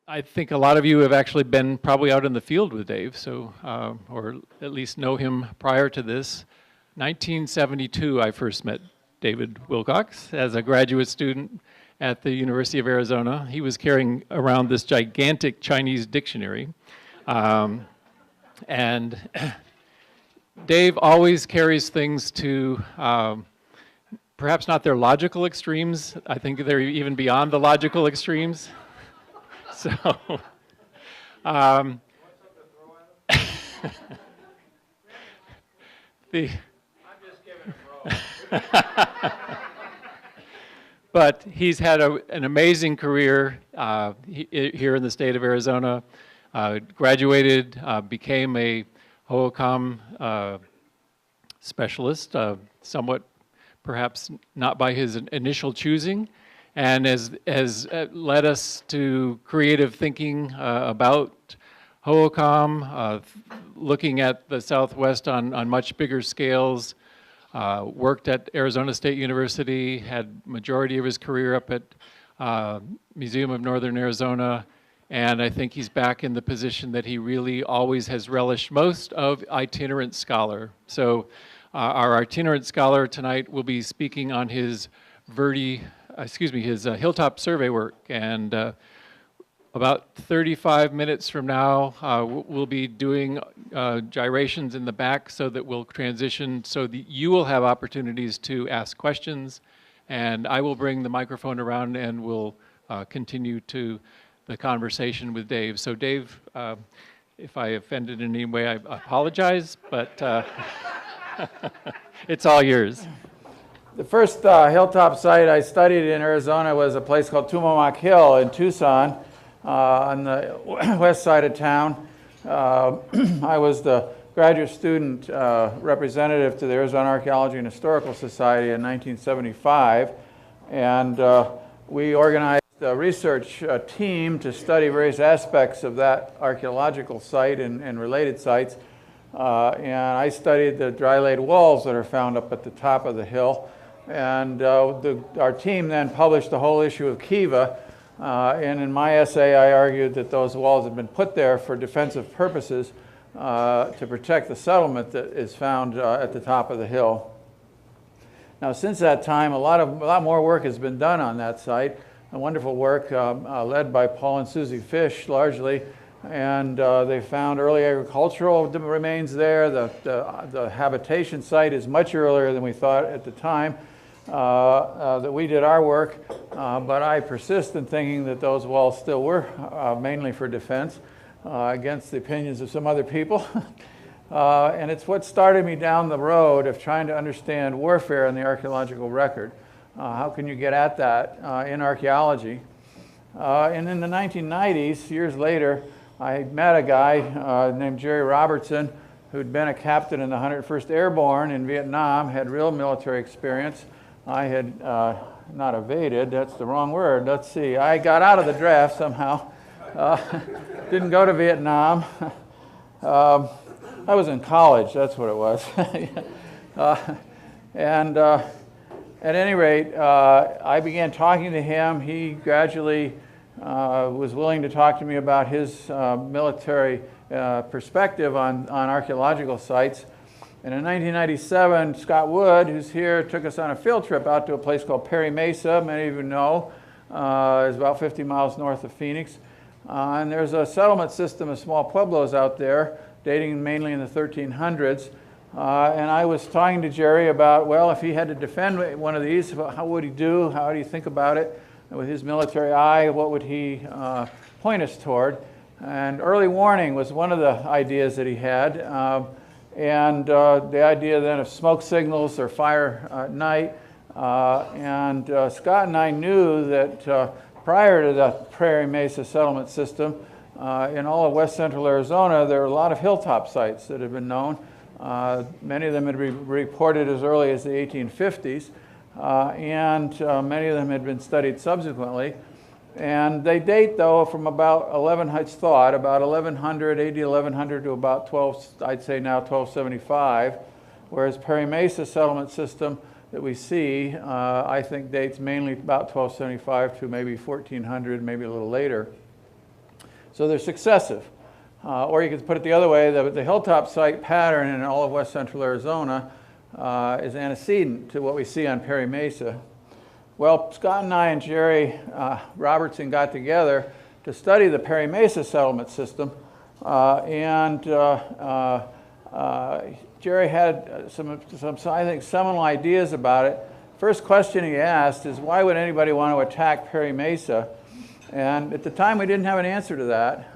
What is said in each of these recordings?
I think a lot of you have actually been probably out in the field with Dave, so or at least know him prior to this. 1972, I first met David Wilcox as a graduate student at the University of Arizona. He was carrying around this gigantic Chinese dictionary. And Dave always carries things to perhaps not their logical extremes. I think they're even beyond the logical extremes. So, I'm just giving him but he's had an amazing career here in the state of Arizona. Graduated, became a Hohokam specialist, somewhat perhaps not by his initial choosing, and has led us to creative thinking about Hohokam, looking at the Southwest on much bigger scales, worked at Arizona State University, had majority of his career up at Museum of Northern Arizona, and I think he's back in the position that he really always has relished most of, itinerant scholar. So our itinerant scholar tonight will be speaking on his his Hilltop survey work, and about 35 minutes from now, we'll be doing gyrations in the back so that we'll transition so that you will have opportunities to ask questions, and I will bring the microphone around and we'll continue to the conversation with Dave. So Dave, if I offended in any way, I apologize, but it's all yours. The first hilltop site I studied in Arizona was a place called Tumamoc Hill in Tucson on the west side of town. I was the graduate student representative to the Arizona Archaeology and Historical Society in 1975, and we organized a research team to study various aspects of that archaeological site and related sites. And I studied the dry-laid walls that are found up at the top of the hill. And our team then published the whole issue of Kiva. And in my essay, I argued that those walls had been put there for defensive purposes to protect the settlement that is found at the top of the hill. Now, since that time, a lot more work has been done on that site. A wonderful work led by Paul and Susie Fish, largely. And they found early agricultural remains there. The habitation site is much earlier than we thought at the time that we did our work. But I persist in thinking that those walls still were mainly for defense against the opinions of some other people. And it's what started me down the road of trying to understand warfare in the archaeological record. How can you get at that in archaeology? And in the 1990s, years later, I met a guy named Jerry Robertson who'd been a captain in the 101st Airborne in Vietnam, had real military experience. I had not evaded, that's the wrong word. Let's see, I got out of the draft somehow. Didn't go to Vietnam. I was in college, that's what it was. And at any rate, I began talking to him. He gradually was willing to talk to me about his military perspective on archaeological sites. And in 1997, Scott Wood, who's here, took us on a field trip out to a place called Perry Mesa. Many of you know. It's about 50 miles north of Phoenix. And there's a settlement system of small pueblos out there, dating mainly in the 1300s. And I was talking to Jerry about, well, if he had to defend one of these, how would he do? How do you think about it? With his military eye, what would he point us toward? And early warning was one of the ideas that he had. And the idea then of smoke signals or fire at night. And Scott and I knew that prior to the Prairie Mesa settlement system, in all of west central Arizona, there were a lot of hilltop sites that had been known. Many of them had been reported as early as the 1850s, and many of them had been studied subsequently. And they date, though, from about 1100, AD 1100 to about I'd say now 1275, whereas Perry Mesa settlement system that we see, I think dates mainly about 1275 to maybe 1400, maybe a little later. So they're successive. Or you could put it the other way, the hilltop site pattern in all of west central Arizona is antecedent to what we see on Perry Mesa. Well, Scott and I and Jerry Robertson got together to study the Perry Mesa settlement system, Jerry had some, I think, seminal ideas about it. First question he asked is, why would anybody want to attack Perry Mesa? And at the time, we didn't have an answer to that.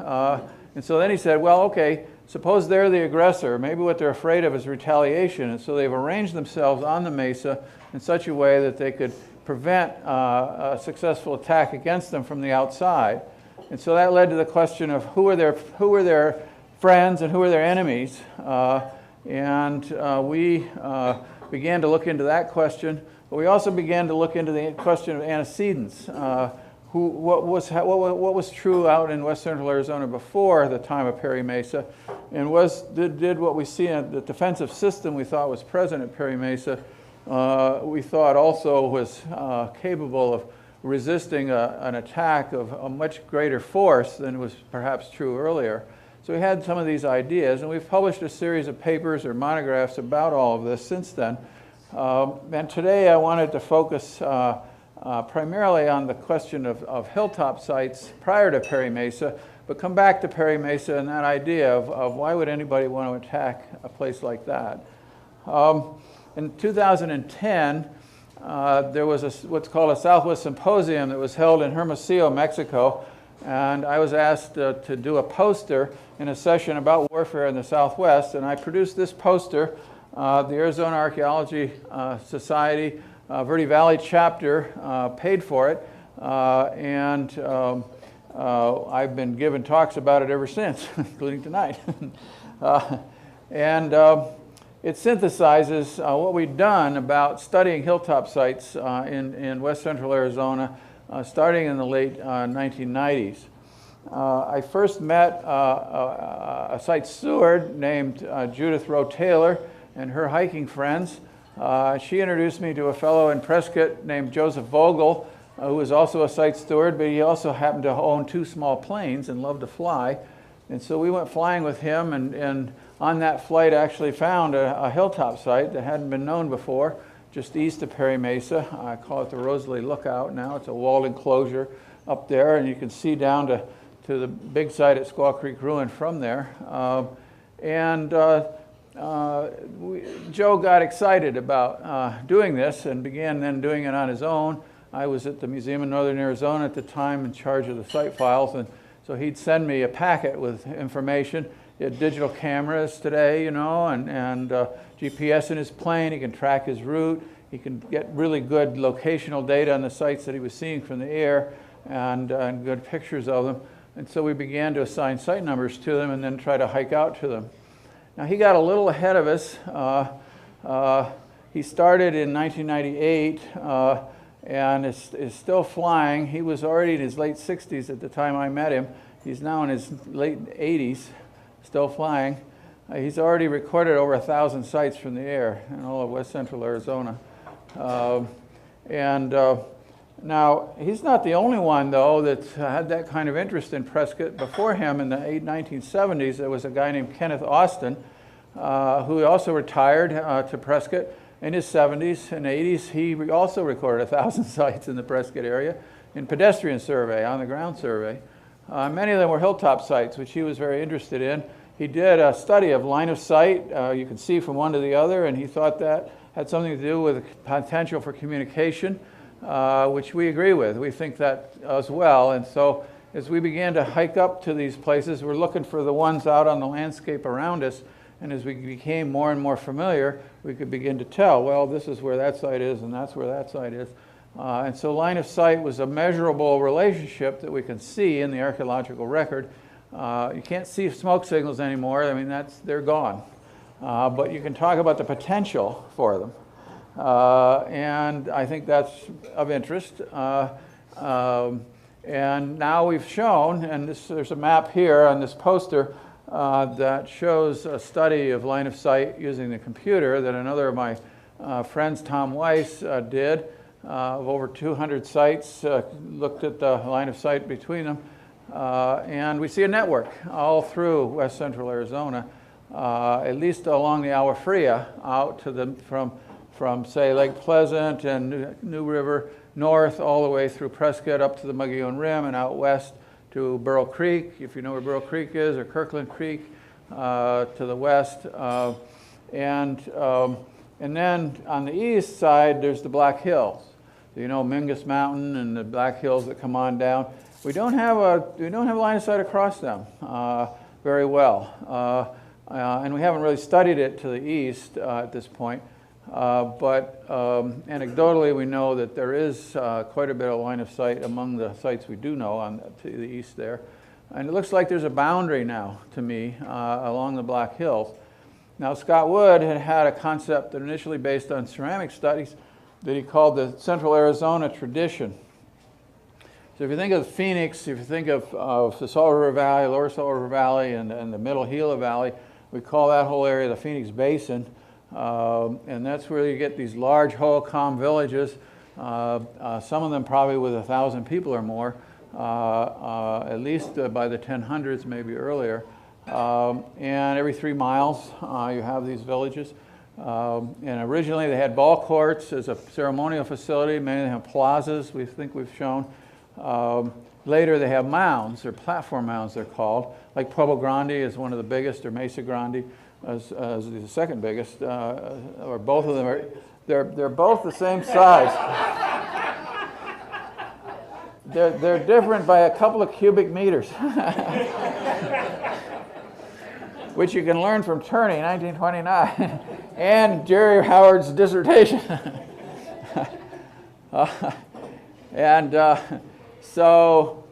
And so then he said, well, okay, suppose they're the aggressor. Maybe what they're afraid of is retaliation. And so they've arranged themselves on the mesa in such a way that they could prevent a successful attack against them from the outside. And so that led to the question of who are their friends and who are their enemies. We began to look into that question, but we also began to look into the question of antecedents. What was true out in west central Arizona before the time of Perry Mesa, and did what we see in the defensive system we thought was present at Perry Mesa, we thought also was capable of resisting an attack of a much greater force than was perhaps true earlier. So we had some of these ideas, and we've published a series of papers or monographs about all of this since then. And today I wanted to focus primarily on the question of hilltop sites prior to Perry Mesa, but come back to Perry Mesa and that idea of why would anybody want to attack a place like that. In 2010, there was what's called a Southwest Symposium that was held in Hermosillo, Mexico, and I was asked to do a poster in a session about warfare in the Southwest, and I produced this poster. The Arizona Archaeology Society Verde Valley chapter paid for it, and I've been giving talks about it ever since, including tonight. It synthesizes what we've done about studying hilltop sites in west central Arizona starting in the late 1990s. I first met a site steward named Judith Rowe Taylor and her hiking friends. She introduced me to a fellow in Prescott named Joseph Vogel, who was also a site steward, but he also happened to own 2 small planes and loved to fly. And so we went flying with him, and on that flight actually found a hilltop site that hadn't been known before, just east of Perry Mesa. I call it the Rosalie Lookout now. It's a walled enclosure up there, and you can see down to the big site at Squaw Creek Ruin from there. Joe got excited about doing this and began then doing it on his own. I was at the Museum of Northern Arizona at the time in charge of the site files, and so he'd send me a packet with information. He had digital cameras today, you know, and GPS in his plane. He can track his route. He can get really good locational data on the sites that he was seeing from the air, and good pictures of them. And so we began to assign site numbers to them and then try to hike out to them. Now, he got a little ahead of us. He started in 1998 and is still flying. He was already in his late 60s at the time I met him. He's now in his late 80s, still flying. He's already recorded over 1,000 sites from the air in all of west central Arizona. Now, he's not the only one, though, that's had that kind of interest in Prescott. Before him, in the 1970s, there was a guy named Kenneth Austin, who also retired to Prescott in his 70s and 80s. He also recorded 1,000 sites in the Prescott area in pedestrian survey, on-the-ground survey. Many of them were hilltop sites, which he was very interested in. He did a study of line of sight. You can see from one to the other, and he thought that had something to do with the potential for communication, which we agree with. We think that as well. And so as we began to hike up to these places, we're looking for the ones out on the landscape around us. And as we became more and more familiar, we could begin to tell, well, this is where that site is, and that's where that site is. And so line of sight was a measurable relationship that we can see in the archaeological record. You can't see smoke signals anymore. I mean, they're gone. But you can talk about the potential for them. And I think that's of interest. And now we've shown, and there's a map here on this poster that shows a study of line of sight using the computer that another of my friends, Tom Weiss, did of over 200 sites, looked at the line of sight between them. And we see a network all through west central Arizona, at least along the Agua Fria, out to from say Lake Pleasant and New River north, all the way through Prescott up to the Mogollon Rim and out west to Burro Creek, if you know where Burro Creek is, or Kirkland Creek to the west. And then on the east side, there's the Black Hills. So you know Mingus Mountain and the Black Hills that come on down. We don't have a line of sight across them very well, and we haven't really studied it to the east at this point. But anecdotally, we know that there is quite a bit of line of sight among the sites we do know to the east there. And it looks like there's a boundary now, to me, along the Black Hills. Now, Scott Wood had a concept that initially based on ceramic studies that he called the Central Arizona tradition. So if you think of Phoenix, if you think of the Salt River Valley, Lower Salt River Valley, and the Middle Gila Valley, we call that whole area the Phoenix Basin. And that's where you get these large Hohokam villages, some of them probably with 1,000 people or more, at least by the 1000s, maybe earlier. And every 3 miles you have these villages. And originally they had ball courts as a ceremonial facility. Many of them have plazas, we think we've shown. Later they have mounds, or platform mounds they're called. Like Pueblo Grande is one of the biggest, or Mesa Grande as the second biggest, or both of them are, they're both the same size. They're different by a couple of cubic meters, which you can learn from Turney, 1929, and Jerry Howard's dissertation. So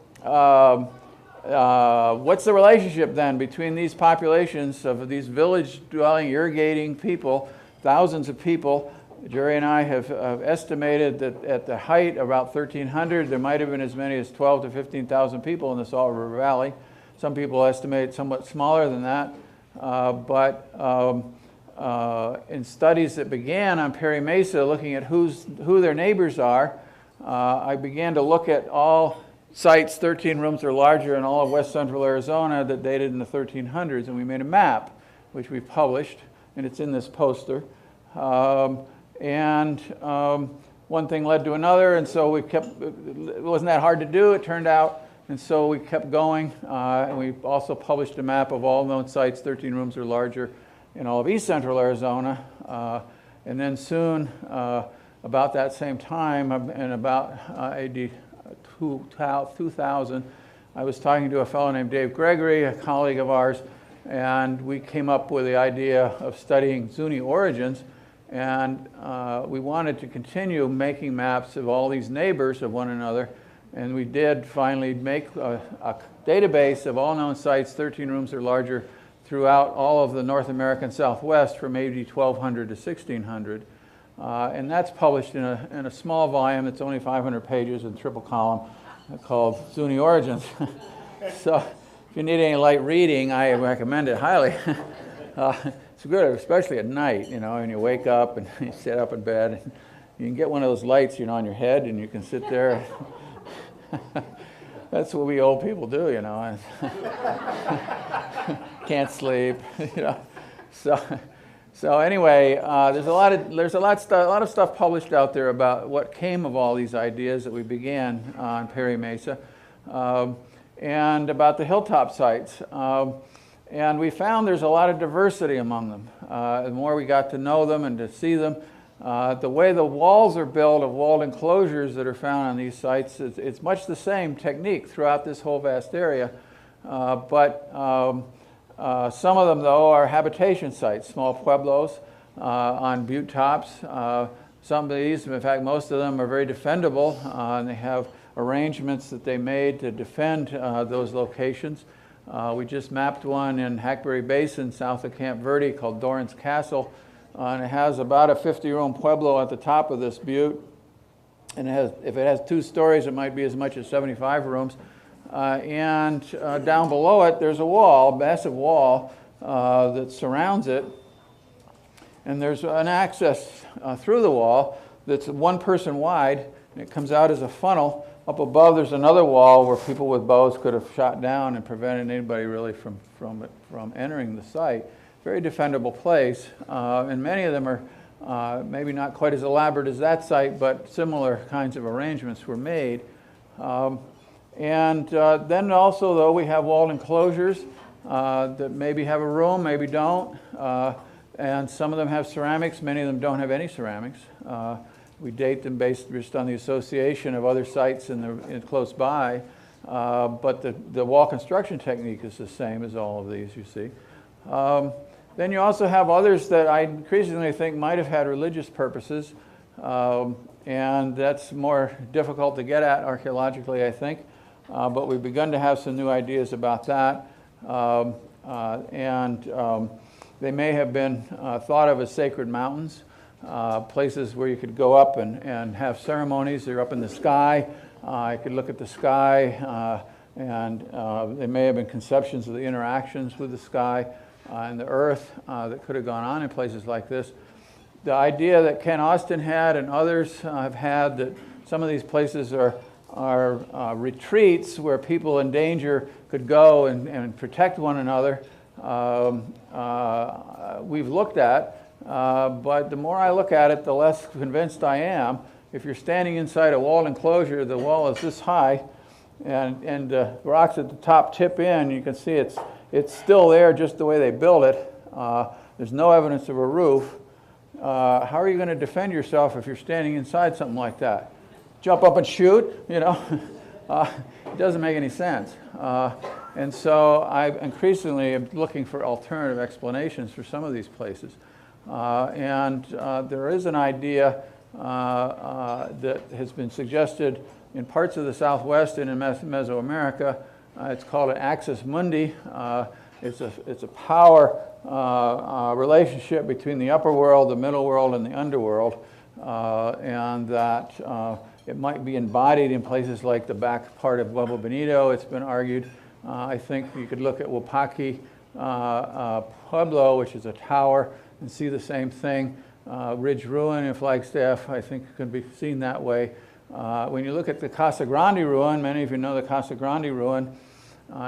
what's the relationship then between these populations of these village-dwelling, irrigating people, thousands of people? Jerry and I have estimated that at the height, about 1,300, there might have been as many as 12,000 to 15,000 people in the Salt River Valley. Some people estimate somewhat smaller than that. But in studies that began on Perry Mesa, looking at who their neighbors are, I began to look at all sites 13 rooms or larger in all of west central Arizona that dated in the 1300s, and we made a map, which we published, and it's in this poster. One thing led to another, and so we kept, it wasn't that hard to do, it turned out, and so we kept going, and we also published a map of all known sites, 13 rooms or larger, in all of east central Arizona, and then soon, about that same time, in about AD 2000, I was talking to a fellow named Dave Gregory, a colleague of ours, and we came up with the idea of studying Zuni origins, and we wanted to continue making maps of all these neighbors of one another, and we did finally make a database of all known sites, 13 rooms or larger, throughout all of the North American Southwest from AD 1200 to 1600. And that's published in a small volume. It's only 500 pages in triple column called Zuni Origins. So if you need any light reading, I recommend it highly. It's good, especially at night, you know, when you wake up and you sit up in bed. And you can get one of those lights, you know, on your head, and you can sit there. That's what we old people do, you know. Can't sleep, you know. So anyway, there's a lot of stuff published out there about what came of all these ideas that we began on Perry Mesa, and about the hilltop sites. And we found there's a lot of diversity among them. The more we got to know them and to see them, the way the walls are built of walled enclosures that are found on these sites, it's much the same technique throughout this whole vast area. But some of them, though, are habitation sites, small pueblos on butte tops. Some of these, in fact, most of them are very defendable, and they have arrangements that they made to defend those locations. We just mapped one in Hackberry Basin, south of Camp Verde, called Doran's Castle, and it has about a 50-room pueblo at the top of this butte. And if it has 2 stories, it might be as much as 75 rooms. And down below it, there's a wall, massive wall, that surrounds it. And there's an access through the wall that's 1 person wide, and it comes out as a funnel Up above, there's another wall where people with bows could have shot down and prevented anybody really from entering the site. Very defendable place, and many of them are maybe not quite as elaborate as that site, but similar kinds of arrangements were made. Then also, though, we have walled enclosures that maybe have a room, maybe don't, and some of them have ceramics, many of them don't have any ceramics. We date them based on the association of other sites close by, but the wall construction technique is the same as all of these, you see. Then you also have others that I increasingly think might have had religious purposes, and that's more difficult to get at archaeologically, I think, but we've begun to have some new ideas about that, they may have been thought of as sacred mountains. Places where you could go up and have ceremonies. They're up in the sky. You could look at the sky, and they may have been conceptions of the interactions with the sky and the earth that could have gone on in places like this. The idea that Ken Austin had and others have had that some of these places are retreats where people in danger could go and protect one another, we've looked at. But the more I look at it, the less convinced I am. If you're standing inside a walled enclosure, the wall is this high, and the rocks at the top tip in. You can see it's still there just the way they built it. There's no evidence of a roof. How are you going to defend yourself if you're standing inside something like that? Jump up and shoot? You know, it doesn't make any sense. And so I increasingly am looking for alternative explanations for some of these places. There is an idea that has been suggested in parts of the Southwest and in Mesoamerica. It's called an axis mundi. It's a power relationship between the upper world, the middle world, and the underworld, and that it might be embodied in places like the back part of Pueblo Bonito. It's been argued. I think you could look at Wapaki Pueblo, which is a tower, and see the same thing. Ridge Ruin in Flagstaff, I think, can be seen that way. When you look at the Casa Grande ruin, many of you know the Casa Grande ruin,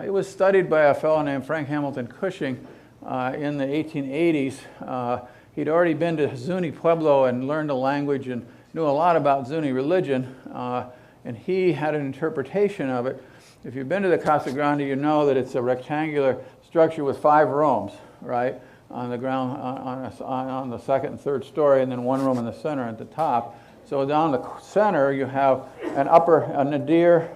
it was studied by a fellow named Frank Hamilton Cushing in the 1880s. He'd already been to Zuni Pueblo and learned the language and knew a lot about Zuni religion, and he had an interpretation of it. If you've been to the Casa Grande, you know that it's a rectangular structure with 5 rooms, right? On the ground, on the second and third story, and then one room in the center at the top. So down the center, you have a nadir,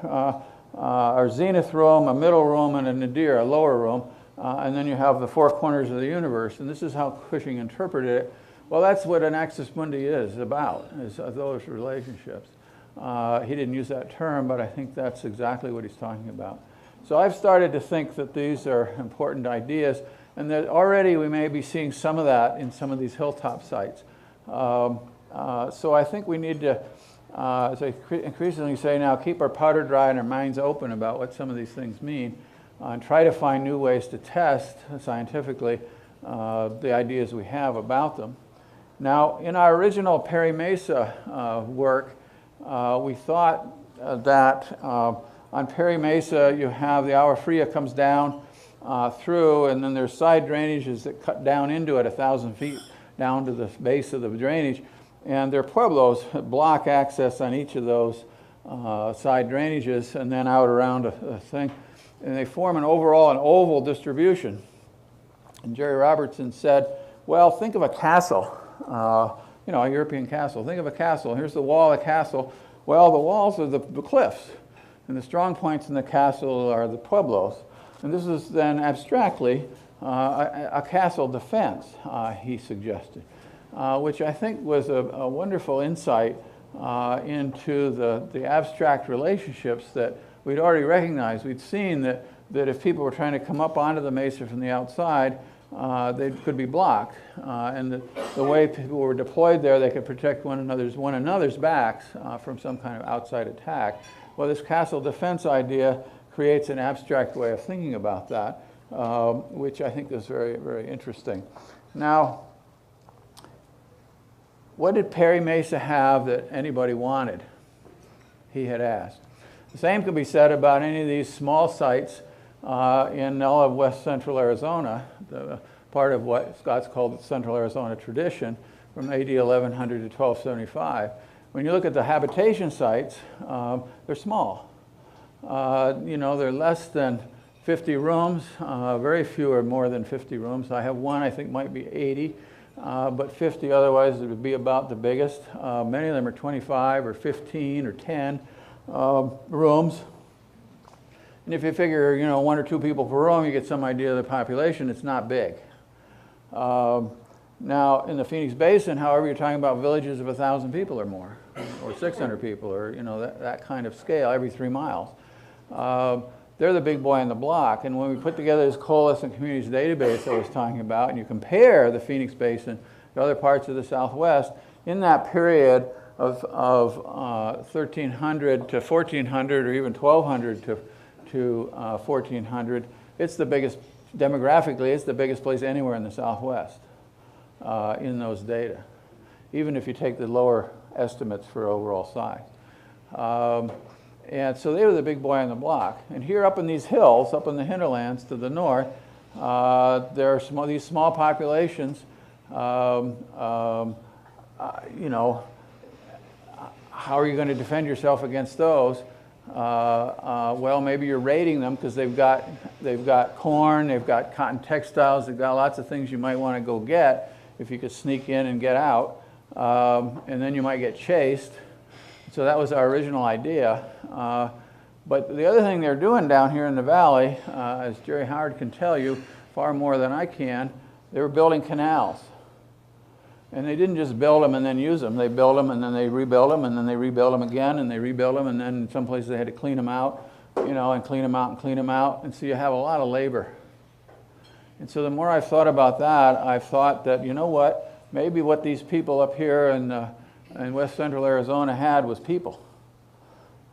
or zenith room, a middle room, and a nadir, a lower room. And then you have the 4 corners of the universe. And this is how Cushing interpreted it. Well, that's what an axis mundi is about, is those relationships. He didn't use that term, but I think that's exactly what he's talking about. So I've started to think that these are important ideas, and that already we may be seeing some of that in some of these hilltop sites. So I think we need to, as I increasingly say now, keep our powder dry and our minds open about what some of these things mean, and try to find new ways to test scientifically the ideas we have about them. Now, in our original Perry Mesa work, we thought that on Perry Mesa you have the Agua Fria comes down through, and then there's side drainages that cut down into it 1,000 feet down to the base of the drainage, and there are pueblos that block access on each of those side drainages and then out around a thing, and they form an oval distribution. And Jerry Robertson said, well, think of a castle, you know, a European castle. Think of a castle. Here's the wall of the castle. Well, the walls are the cliffs, and the strong points in the castle are the pueblos. And this is then abstractly a castle defense, he suggested, which I think was a wonderful insight into the abstract relationships that we'd already recognized. We'd seen that if people were trying to come up onto the mesa from the outside, they could be blocked. And the way people were deployed there, they could protect one another's backs from some kind of outside attack. Well, this castle defense idea creates an abstract way of thinking about that, which I think is very, very interesting. Now, what did Perry Mesa have that anybody wanted? He had asked. The same could be said about any of these small sites in all of west central Arizona, part of what Scott's called the Central Arizona tradition from AD 1100 to 1275. When you look at the habitation sites, they're small. They're less than 50 rooms. Very few are more than 50 rooms. I have one I think might be 80, but 50 otherwise it would be about the biggest. Many of them are 25 or 15 or 10 rooms. And if you figure, 1 or 2 people per room, you get some idea of the population. It's not big. Now, in the Phoenix Basin, however, you're talking about villages of 1,000 people or more, or 600 people, or that kind of scale every 3 miles. They're the big boy on the block. And when we put together this coalescent communities database I was talking about, and you compare the Phoenix Basin to other parts of the Southwest, in that period of 1300 to 1400, or even 1200 to 1400, it's the biggest, demographically, it's the biggest place anywhere in the Southwest in those data, even if you take the lower estimates for overall size. And so they were the big boy on the block. And here up in these hills, up in the hinterlands to the north, there are these small populations. How are you going to defend yourself against those? Well, maybe you're raiding them because they've got corn, they've got cotton textiles, they've got lots of things you might want to go get if you could sneak in and get out. And then you might get chased. So that was our original idea. But the other thing they're doing down here in the valley, as Jerry Howard can tell you far more than I can, they were building canals. And they didn't just build them and then use them. They built them and then they rebuilt them and then they rebuilt them again and they rebuilt them, and then in some places they had to clean them out, and clean them out and clean them out. And so you have a lot of labor. And so the more I've thought about that, I've thought that, maybe what these people up here in west central Arizona had was people,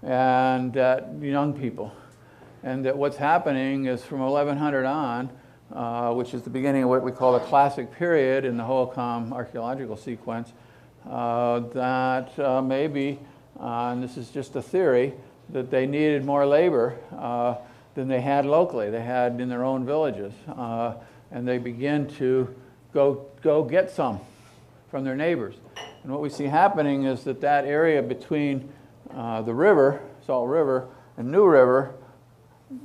and young people. And that what's happening is from 1100 on, which is the beginning of what we call the classic period in the Hohokam archaeological sequence, that maybe, and this is just a theory, that they needed more labor than they had locally. They had in their own villages. And they begin to go get some from their neighbors. And what we see happening is that area between the river, Salt River, and New River,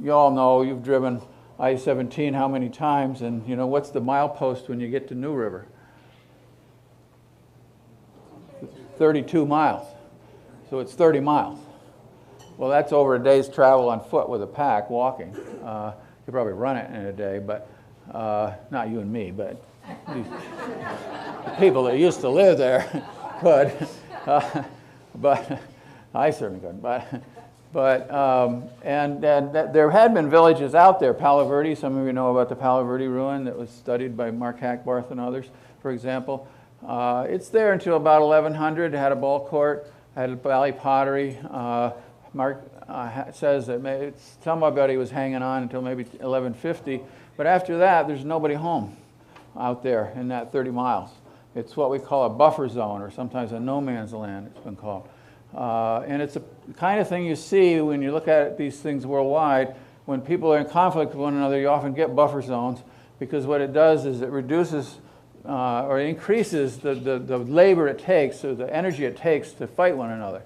you all know, you've driven I-17 how many times, and what's the milepost when you get to New River? 32 miles. So it's 30 miles. Well, that's over a day's travel on foot with a pack, walking. You could probably run it in a day, but not you and me, but the people that used to live there could. But I certainly couldn't. But there had been villages out there. Palo Verde, some of you know about the Palo Verde ruin that was studied by Mark Hackbarth and others, for example. It's there until about 1100. It had a ball court, had a valley pottery. Mark says that somebody was hanging on until maybe 1150. But after that, there's nobody home out there in that 30 miles. It's what we call a buffer zone, or sometimes a no man's land, it's been called. And it's the kind of thing you see when you look at these things worldwide. When people are in conflict with one another, you often get buffer zones, because what it does is it reduces or increases the labor it takes, or the energy it takes to fight one another.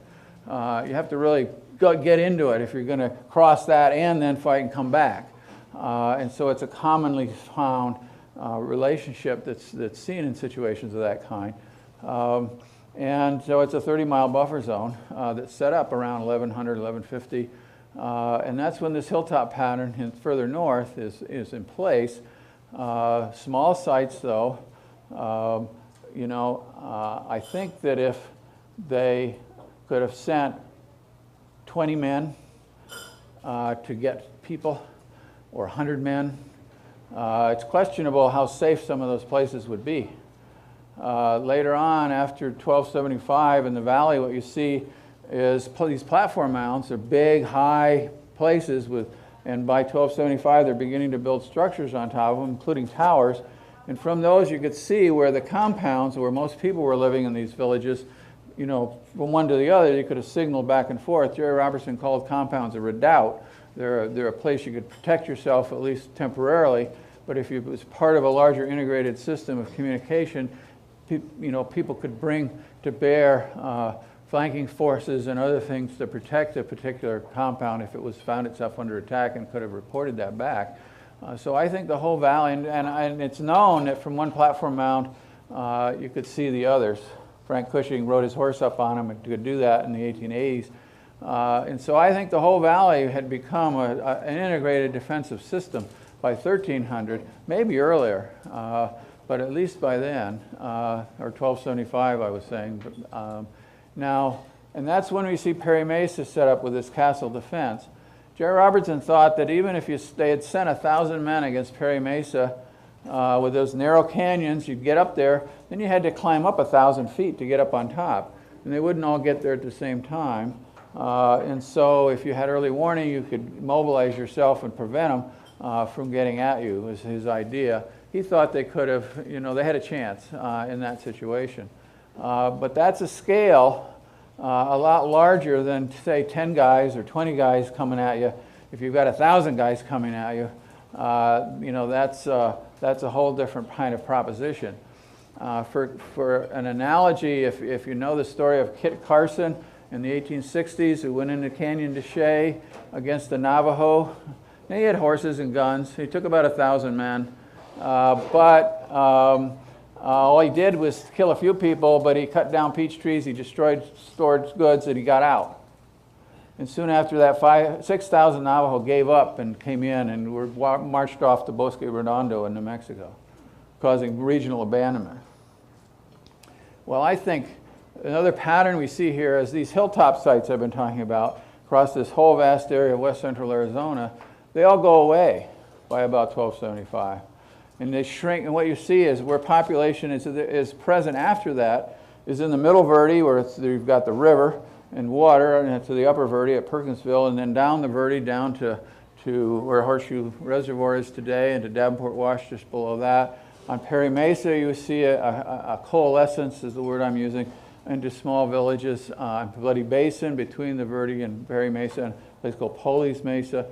You have to really get into it if you're going to cross that and then fight and come back. And so it's a commonly found relationship that's seen in situations of that kind. And so it's a 30-mile buffer zone that's set up around 1100, 1150. And that's when this hilltop pattern further north is in place. Small sites, though. I think that if they could have sent 20 men to get people, or 100 men, it's questionable how safe some of those places would be. Later on, after 1275 in the valley, what you see is these platform mounds. They're big, high places and by 1275 they're beginning to build structures on top of them, including towers. And from those you could see where the compounds, where most people were living in these villages, you know, from one to the other, you could have signaled back and forth. Jerry Robertson called compounds a redoubt. They're a place you could protect yourself, at least temporarily, but if it was part of a larger integrated system of communication, you know, people could bring to bear flanking forces and other things to protect a particular compound if it was found itself under attack and could have reported that back. So I think the whole valley, and it's known that from one platform mound, you could see the others. Frank Cushing rode his horse up on them and could do that in the 1880s. And so I think the whole valley had become an integrated defensive system by 1300, maybe earlier, but at least by then, or 1275 I was saying. Now, and that's when we see Perry Mesa set up with this castle defense. Jerry Robertson thought that even if they had sent 1,000 men against Perry Mesa with those narrow canyons, you'd get up there, then you had to climb up 1,000 feet to get up on top. And they wouldn't all get there at the same time. And so if you had early warning, you could mobilize yourself and prevent them from getting at you, was his idea. He thought they could have, you know, they had a chance in that situation. But that's a scale a lot larger than, say, 10 guys or 20 guys coming at you. If you've got 1,000 guys coming at you, you know, that's a whole different kind of proposition. For an analogy, if you know the story of Kit Carson in the 1860s, who went into Canyon de Chelly against the Navajo, now, he had horses and guns. He took about 1,000 men, but all he did was kill a few people, but he cut down peach trees, he destroyed stored goods, and he got out. And soon after that, 6,000 Navajo gave up and came in and were marched off to Bosque Redondo in New Mexico, causing regional abandonment. Well, I think another pattern we see here is these hilltop sites I've been talking about across this whole vast area of west central Arizona, they all go away by about 1275. And they shrink, and what you see is where population is present after that is in the middle Verde, where you've got the river and water, and to the upper Verde at Perkinsville, and then down the Verde down to where Horseshoe Reservoir is today, and to Davenport Wash just below that. On Perry Mesa, you see a coalescence, is the word I'm using, into small villages. On Bloody Basin, between the Verde and Perry Mesa, and a place called Poli's Mesa.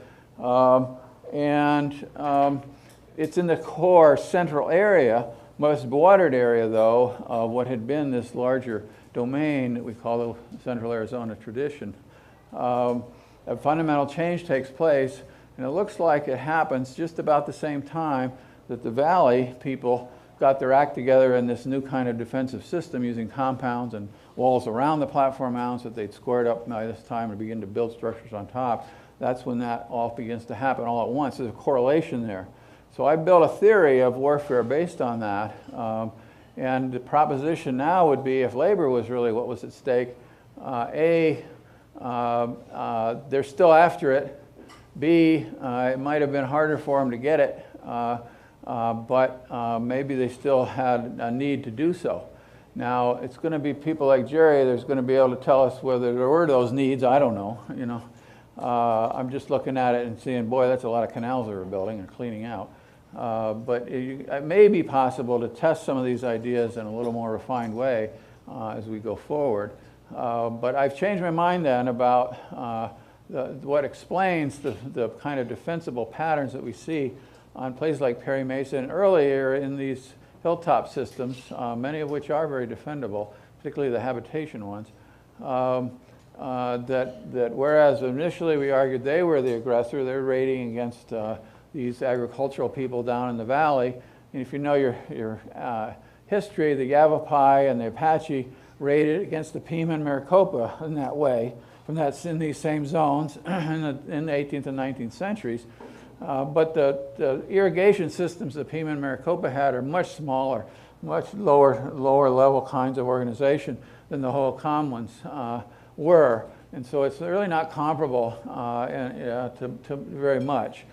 It's in the core central area, most watered area, though, of what had been this larger domain that we call the Central Arizona tradition. A fundamental change takes place, and it looks like it happens just about the same time that the valley people got their act together in this new kind of defensive system using compounds and walls around the platform mounds that they'd squared up by this time and begin to build structures on top. That's when that all begins to happen all at once. There's a correlation there. So I built a theory of warfare based on that. And the proposition now would be, if labor was really what was at stake, A, they're still after it. B, it might have been harder for them to get it, but maybe they still had a need to do so. Now, it's going to be people like Jerry that's going to be able to tell us whether there were those needs. I don't know, you know. I'm just looking at it and seeing, boy, that's a lot of canals they were building and cleaning out. But it may be possible to test some of these ideas in a little more refined way as we go forward. But I've changed my mind then about what explains the kind of defensible patterns that we see on places like Perry Mesa and earlier in these hilltop systems, many of which are very defendable, particularly the habitation ones. That whereas initially we argued they were the aggressor, they're raiding against these agricultural people down in the valley. And if you know your history, the Yavapai and the Apache raided against the Pima and Maricopa in that way, in these same zones in the 18th and 19th centuries. But the irrigation systems the Pima and Maricopa had are much smaller, much lower level kinds of organization than the Hohokam ones were. And so it's really not comparable to very much.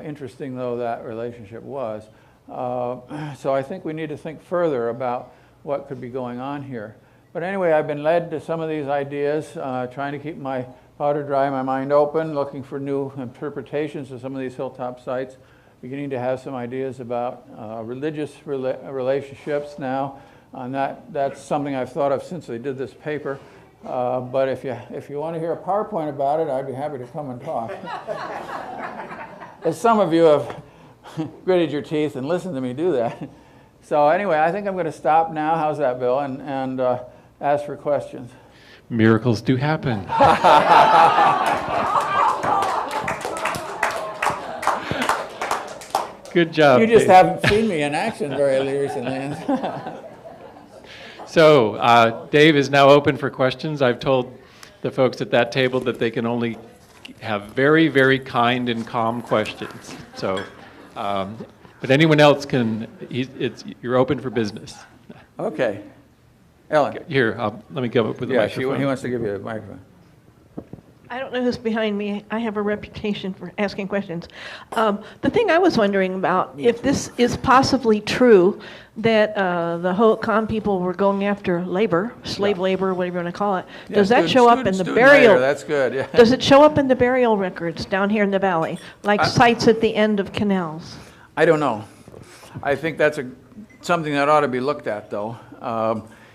Interesting though that relationship was. So I think we need to think further about what could be going on here. But anyway, I've been led to some of these ideas, trying to keep my powder dry, my mind open, looking for new interpretations of some of these hilltop sites, beginning to have some ideas about religious relationships now, And that's something I've thought of since they did this paper. But if you want to hear a PowerPoint about it, I'd be happy to come and talk. As some of you have gritted your teeth and listened to me do that. So anyway, I think I'm going to stop now. How's that, Bill? And ask for questions. Miracles do happen. Good job. You just Dave. haven't seen me in action very recently. So Dave is now open for questions. I've told the folks at that table that they can only have very, very kind and calm questions. So, but anyone else can, you're open for business. Okay. Ellen. Here, let me go up with the microphone. He wants to give you a microphone. I don't know who's behind me. I have a reputation for asking questions. The thing I was wondering about, if this is possibly true, that the Hohokam people were going after labor, slave labor, whatever you want to call it, does that show up in the burial? Labor, that's good, yeah. Does it show up in the burial records down here in the valley, like sites at the end of canals? I don't know. I think that's something that ought to be looked at, though.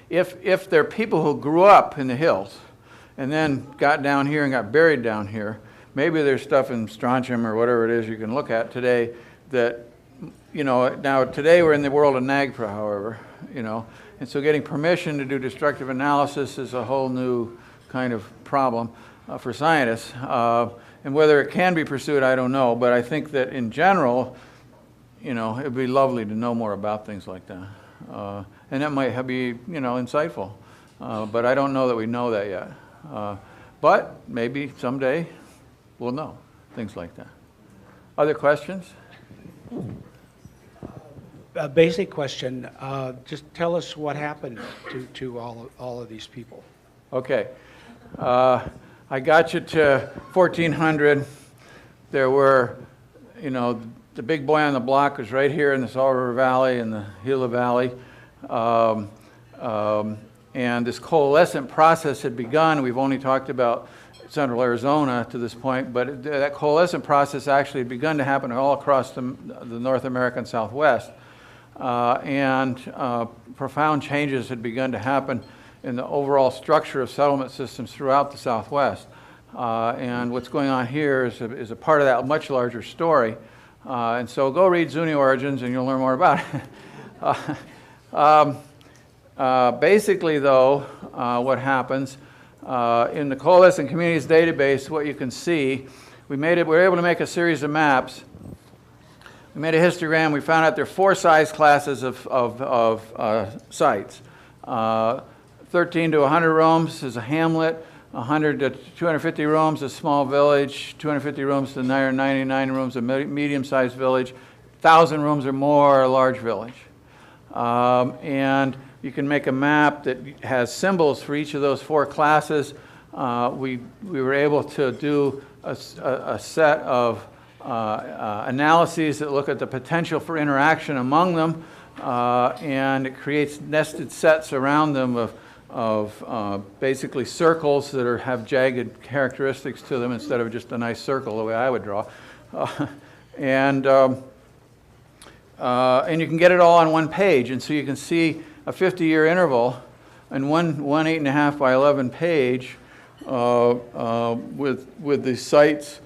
If there are people who grew up in the hills and then got down here and got buried down here, maybe there's stuff in strontium or whatever it is you can look at today that, now today we're in the world of NAGPRA, however, and so getting permission to do destructive analysis is a whole new kind of problem for scientists. And whether it can be pursued, I don't know, but I think that in general, it'd be lovely to know more about things like that. And that might be, insightful. But I don't know that we know that yet. But maybe someday we'll know things like that. Other questions? A basic question. Just tell us what happened to all of these people. Okay. I got you to 1400. There were, the big boy on the block was right here in the Salt River Valley and the Gila Valley. And this coalescent process had begun. We've only talked about central Arizona to this point, but that coalescent process actually had begun to happen all across the North American Southwest. And profound changes had begun to happen in the overall structure of settlement systems throughout the Southwest. And what's going on here is a part of that much larger story. And so go read Zuni Origins and you'll learn more about it. Basically, though, what happens in the Coalescent Communities database, what you can see, we were able to make a series of maps. We made a histogram. We found out there are 4 size classes of sites. 13 to 100 rooms is a hamlet. 100 to 250 rooms, a small village. 250 rooms to 99 rooms, a medium-sized village. 1,000 rooms or more, a large village. And you can make a map that has symbols for each of those 4 classes. We were able to do a set of analyses that look at the potential for interaction among them, and it creates nested sets around them of basically circles that have jagged characteristics to them instead of just a nice circle the way I would draw. And you can get it all on one page, and so you can see a 50-year interval and one 8.5 by 11 page with the sites.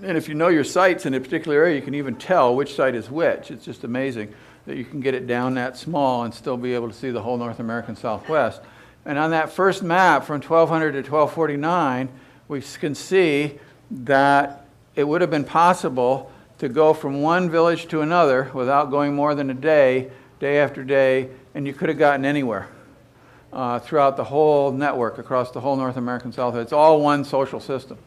And if you know your sites in a particular area, you can even tell which site is which. It's just amazing that you can get it down that small and still be able to see the whole North American Southwest. And on that first map from 1200 to 1249, we can see that it would have been possible to go from one village to another without going more than a day, day after day, and you could have gotten anywhere throughout the whole network across the whole North American Southwest. It's all one social system.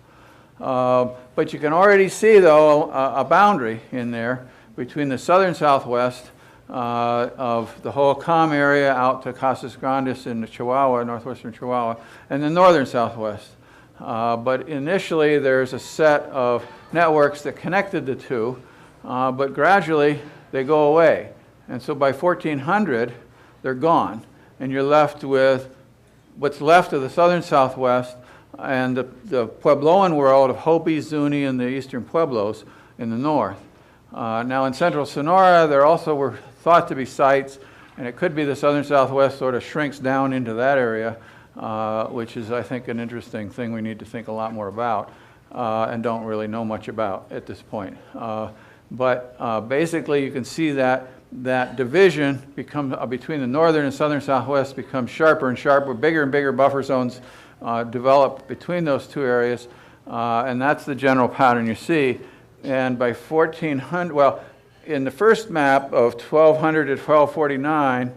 But you can already see, though, a boundary in there between the southern Southwest of the Hohokam area out to Casas Grandes in Chihuahua, northwestern Chihuahua, and the northern Southwest. But initially, there's a set of networks that connected the two, but gradually they go away. And so by 1400, they're gone, and you're left with what's left of the southern Southwest and the Puebloan world of Hopi, Zuni, and the eastern Pueblos in the north. Now in central Sonora, there also were thought to be sites, And it could be the southern southwest sort of shrinks down into that area, which is, I think, an interesting thing we need to think a lot more about and don't really know much about at this point. But basically, you can see that division between the northern and southern southwest becomes sharper and sharper. Bigger and bigger buffer zones develop between those two areas, and that's the general pattern you see. And by 1400, well, in the first map of 1200 to 1249,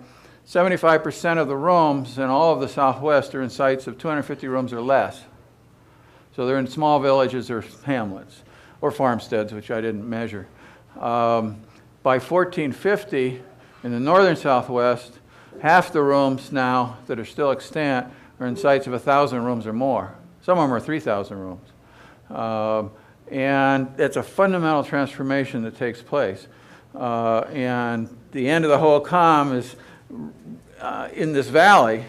75% of the rooms in all of the southwest are in sites of 250 rooms or less. So they're in small villages or hamlets or farmsteads, which I didn't measure. By 1450, in the northern southwest, half the rooms now that are still extant are in sites of 1,000 rooms or more. Some of them are 3,000 rooms. And it's a fundamental transformation that takes place. And the end of the Hohokam is in this valley.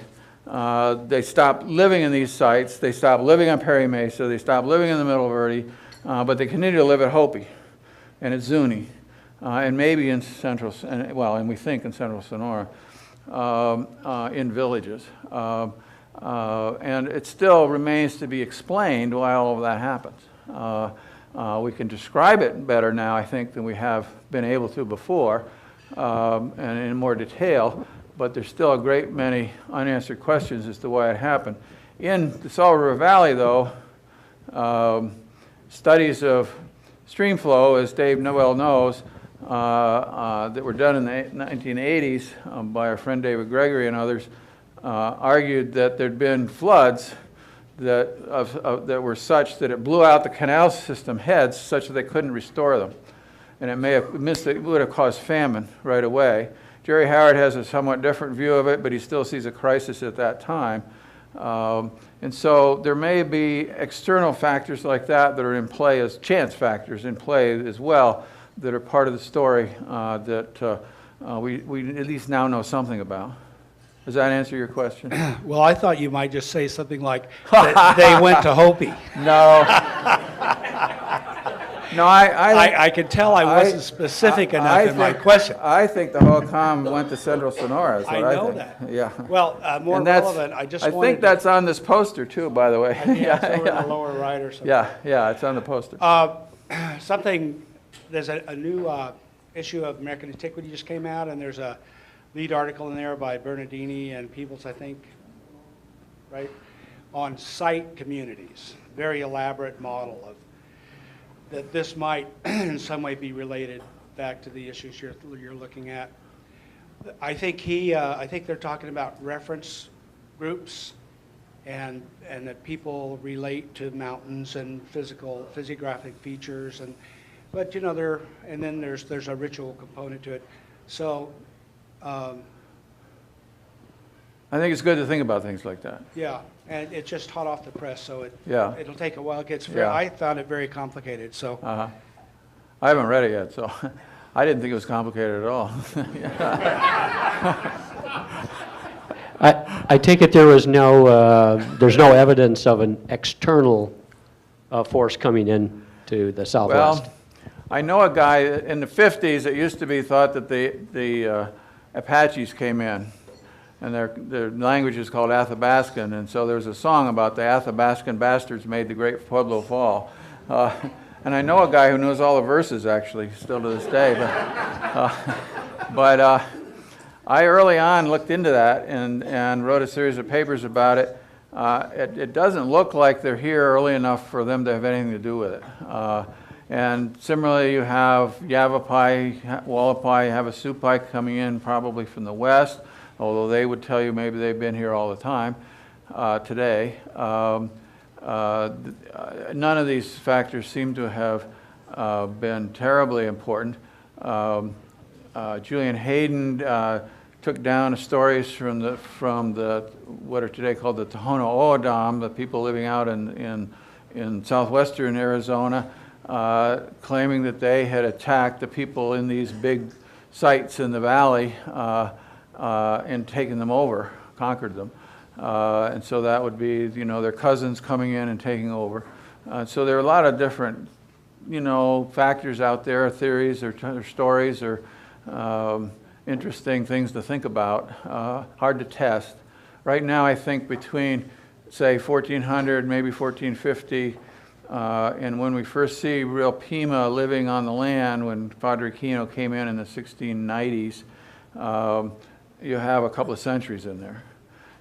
They stopped living in these sites. They stopped living on Perry Mesa. They stopped living in the Middle Verde. But they continue to live at Hopi and at Zuni. And maybe in central, and we think in central Sonora, in villages. And it still remains to be explained why all of that happens. We can describe it better now, I think, than we have been able to before, and in more detail, but there's still a great many unanswered questions as to why it happened. In the Salt River Valley, though, studies of stream flow, as Dave Noel knows, that were done in the 1980s by our friend David Gregory and others, argued that there'd been floods that were such that it blew out the canal system heads such that they couldn't restore them. And it would have caused famine right away. Jerry Howard has a somewhat different view of it, but he still sees a crisis at that time. And so there may be external factors like that that are in play as chance factors in play as well that are part of the story that we at least now know something about. Does that answer your question? Well, I thought you might just say something like that they went to Hopi. No. No, I could tell I wasn't specific enough in my question. I think the Hohokam went to Central Sonora. Is what I I know think. that. Yeah. Well, more relevant, I think that's on this poster too, by the way. Yeah, it's over in the lower right or something. Yeah, it's on the poster. There's a new issue of American Antiquity just came out, and there's a lead article in there by Bernardini and Peebles, I think, right, on site communities. Very elaborate model of that this might in some way be related back to the issues you're looking at. I think they're talking about reference groups and that people relate to mountains and physiographic features, but you know and then there's a ritual component to it. So I think it's good to think about things like that. yeah, and it's just hot off the press, so it'll take a while. It gets I found it very complicated. So I haven't read it yet, so I didn't think it was complicated at all. I take it there's no evidence of an external force coming in to the southwest. Well, I know a guy in the 50s. It used to be thought that the Apaches came in, and their language is called Athabascan, and so there's a song about the Athabascan bastards made the great Pueblo fall. And I know a guy who knows all the verses, actually, still to this day. But I early on looked into that and wrote a series of papers about it. It doesn't look like they're here early enough for them to have anything to do with it. And similarly, you have Yavapai, Wallapai, Havasupai coming in probably from the west, although they would tell you maybe they've been here all the time today. None of these factors seem to have been terribly important. Julian Hayden took down stories from the what are today called the Tohono O'odham, the people living out in southwestern Arizona, claiming that they had attacked the people in these big sites in the valley and taken them over, conquered them. And so that would be, their cousins coming in and taking over. So there are a lot of different, factors out there, theories or stories, interesting things to think about, hard to test. Right now, I think between, say, 1400, maybe 1450, and when we first see real Pima living on the land, when Padre Kino came in the 1690s, you have a couple of centuries in there.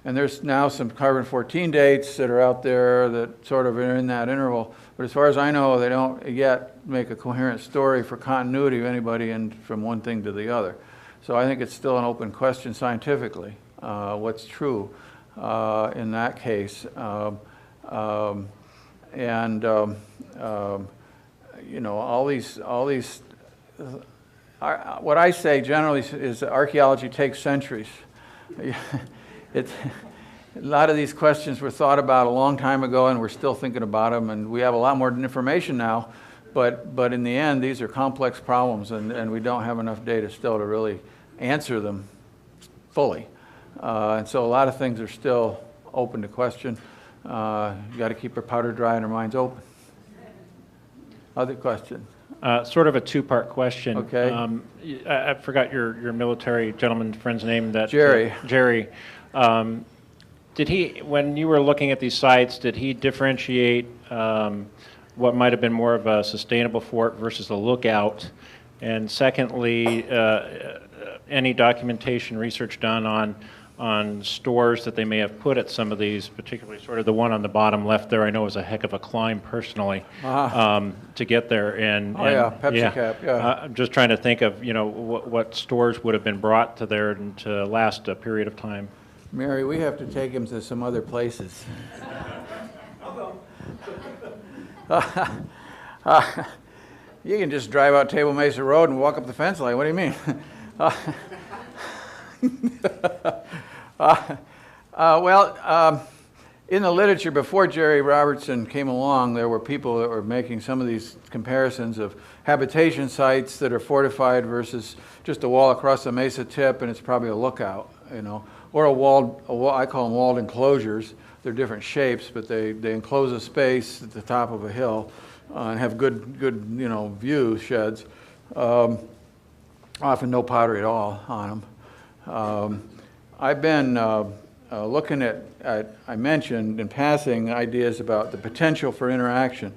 And there's now some carbon-14 dates that are out there that sort of are in that interval. But as far as I know, they don't yet make a coherent story for continuity of anybody from one thing to the other. So I think it's still an open question scientifically, what's true in that case. You know, all these what I say generally is that archaeology takes centuries. A lot of these questions were thought about a long time ago, and we're still thinking about them, and we have a lot more information now, but in the end, these are complex problems, and we don't have enough data still to really answer them fully. And so a lot of things are still open to question. You got to keep our powder dry and our minds open. Other question? Sort of a two-part question. Okay. I forgot your military gentleman friend's name. Jerry. Jerry. Did he, when you were looking at these sites, did he differentiate what might have been more of a sustainable fort versus a lookout? And secondly, any documentation research done on stores that they may have put at some of these, particularly sort of the one on the bottom left there, I know was a heck of a climb personally to get there. And Pepsi Cap, yeah. I'm just trying to think of, you know, what stores would have been brought to there and to last a period of time. Mary, we have to take him to some other places. You can just drive out Table Mesa Road and walk up the fence line. What do you mean? In the literature before Jerry Robertson came along, there were people that were making some of these comparisons of habitation sites that are fortified versus just a wall across the mesa tip, and it's probably a lookout, you know, or I call them walled enclosures. They're different shapes, but they enclose a space at the top of a hill and have good you know, view sheds. Often no pottery at all on them. I've been looking at, I mentioned in passing, ideas about the potential for interaction.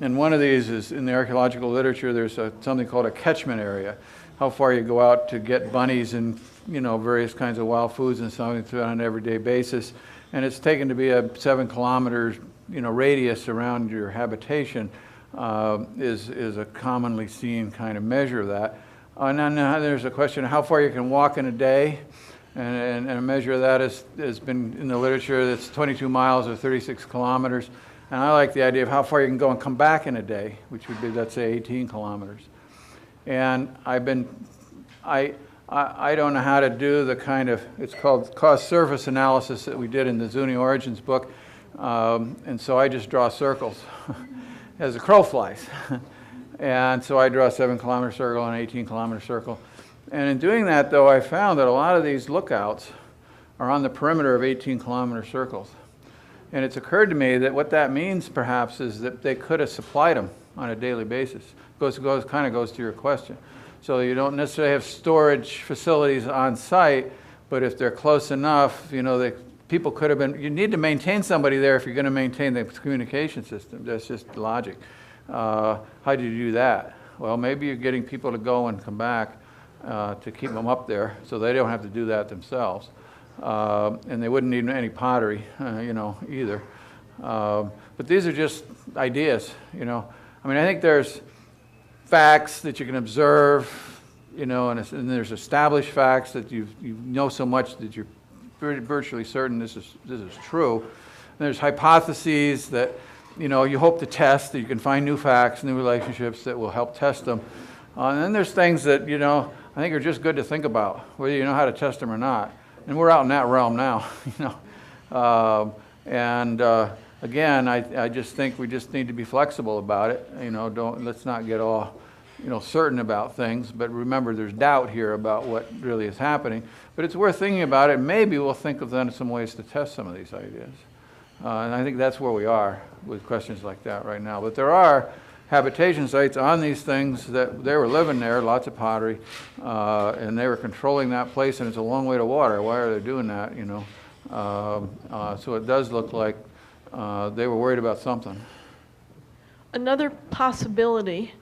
And one of these is in the archaeological literature, there's something called a catchment area. How far you go out to get bunnies and, you know, various kinds of wild foods and something on an everyday basis. And it's taken to be a 7 kilometer, you know, radius around your habitation is a commonly seen kind of measure of that. And then there's a question of how far you can walk in a day. And a measure of that has been in the literature that's 22 miles or 36 kilometers. And I like the idea of how far you can go and come back in a day, which would be, let's say, 18 kilometers. And I don't know how to do the kind of, it's called cost surface analysis that we did in the Zuni Origins book. And so I just draw circles as a crow flies. And so I draw a 7 kilometer circle and an 18 kilometer circle. And in doing that, though, I found that a lot of these lookouts are on the perimeter of 18 kilometer circles. And it's occurred to me that what that means, perhaps, is that they could have supplied them on a daily basis. Kind of goes to your question. So you don't necessarily have storage facilities on site, but if they're close enough, you know, people could have been, you need to maintain somebody there if you're going to maintain the communication system. That's just logic. How do you do that? Well, maybe you're getting people to go and come back to keep them up there, so they don't have to do that themselves. And they wouldn't need any pottery, you know, either. But these are just ideas, you know. I mean, I think there's facts that you can observe, you know, and there's established facts that you know so much that you're virtually certain this is true. And there's hypotheses that, you know, you hope to test, that you can find new facts, new relationships that will help test them. And then there's things that, you know, I think are just good to think about, whether you know how to test them or not. And we're out in that realm now, you know. Again, I just think we just need to be flexible about it. You know, let's not get all, you know, certain about things. But remember, there's doubt here about what really is happening. But it's worth thinking about it. Maybe we'll think of then some ways to test some of these ideas. And I think that's where we are with questions like that right now. But there are habitation sites on these things that they were living there, lots of pottery, and they were controlling that place, and it's a long way to water. Why are they doing that, you know? So it does look like they were worried about something. Another possibility,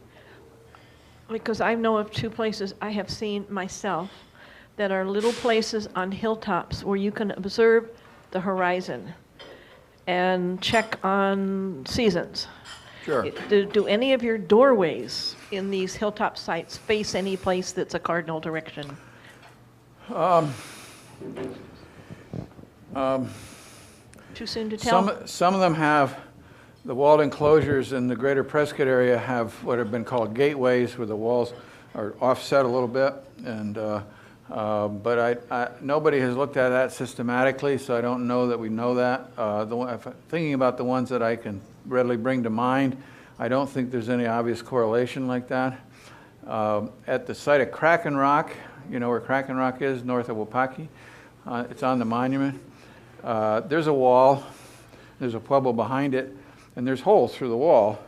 because I know of 2 places I have seen myself that are little places on hilltops where you can observe the horizon and check on seasons. Sure. Do any of your doorways in these hilltop sites face any place that's a cardinal direction? Too soon to tell? Some of them have, the walled enclosures in the greater Prescott area have what have been called gateways, where the walls are offset a little bit, and but nobody has looked at that systematically, so I don't know that we know that. Thinking about the ones that I can readily bring to mind, I don't think there's any obvious correlation like that. At the site of Kraken Rock, you know where Kraken Rock is, north of Wapaki, it's on the monument. There's a wall, there's a pueblo behind it, and there's holes through the wall.